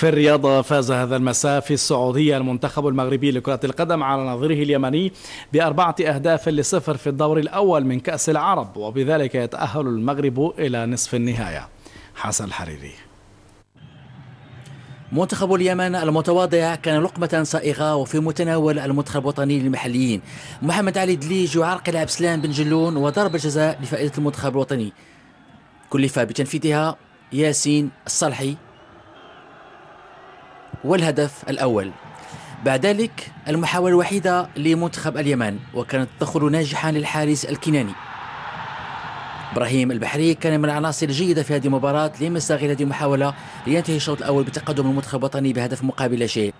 في الرياضة، فاز هذا المساء في السعودية المنتخب المغربي لكرة القدم على نظيره اليمني ب4-0 في الدور الأول من كأس العرب، وبذلك يتأهل المغرب إلى نصف النهاية. حسن الحريري. منتخب اليمن المتواضع كان لقمة صائغة وفي متناول المنتخب الوطني للمحليين. محمد علي دليج يعرقل عبد السلام بن جلون وضرب الجزاء لفائدة المنتخب الوطني كلف بتنفيذها ياسين الصالحي والهدف الأول. بعد ذلك المحاولة الوحيدة لمنتخب اليمن، وكانت تدخل ناجحا للحارس الكناني إبراهيم البحري. كان من العناصر الجيدة في هذه المباراة، لم يستغل هذه المحاولة لينتهي الشوط الأول بتقدم المنتخب الوطني بهدف مقابل لا شيء.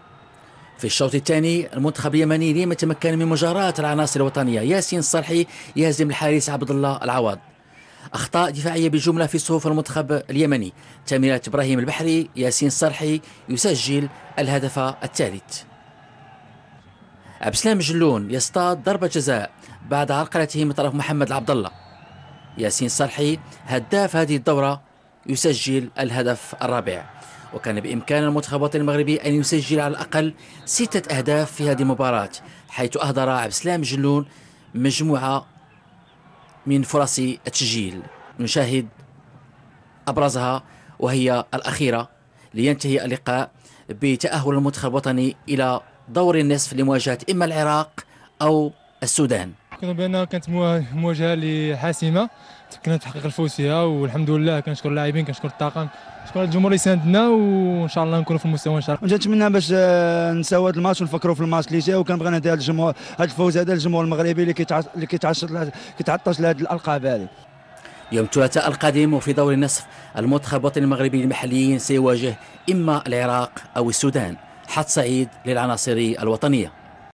في الشوط الثاني المنتخب اليمني لم يتمكن من مجاراة العناصر الوطنية. ياسين الصالحي يهزم الحارس عبد الله العوض. أخطاء دفاعية بجملة في صفوف المنتخب اليمني. تمريرات إبراهيم البحري. ياسين الصالحي يسجل الهدف الثالث. عبد السلام جلون يصطاد ضربة جزاء بعد عرقلته من طرف محمد عبد الله. ياسين الصالحي هداف هذه الدورة يسجل الهدف الرابع. وكان بإمكان المنتخب الوطني المغربي أن يسجل على الأقل 6 أهداف في هذه المباراة، حيث أهدر عبد السلام جلون مجموعة من فرص التسجيل. نشاهد أبرزها وهي الأخيرة لينتهي اللقاء بتأهل المنتخب الوطني إلى دور النصف لمواجهة إما العراق أو السودان. كنظن بأنها كانت مواجهة اللي حاسمة، تمكنا تحقيق الفوز فيها والحمد لله. كنشكر اللاعبين، كنشكر الطاقم، كنشكر الجمهور اللي ساندنا، وان شاء الله نكونوا في المستوى ان شاء الله. نتمنى باش نساو هذا الماتش ونفكروا في الماتش اللي جاي، وكنبغي نهدي هذا الجمهور، هذا الفوز هذا للجمهور المغربي اللي كيتعطش لهذه الالقاب هذه. يوم الثلاثاء القادم وفي دور النصف المنتخب الوطني المغربي للمحليين سيواجه إما العراق أو السودان. حظ سعيد للعناصر الوطنية.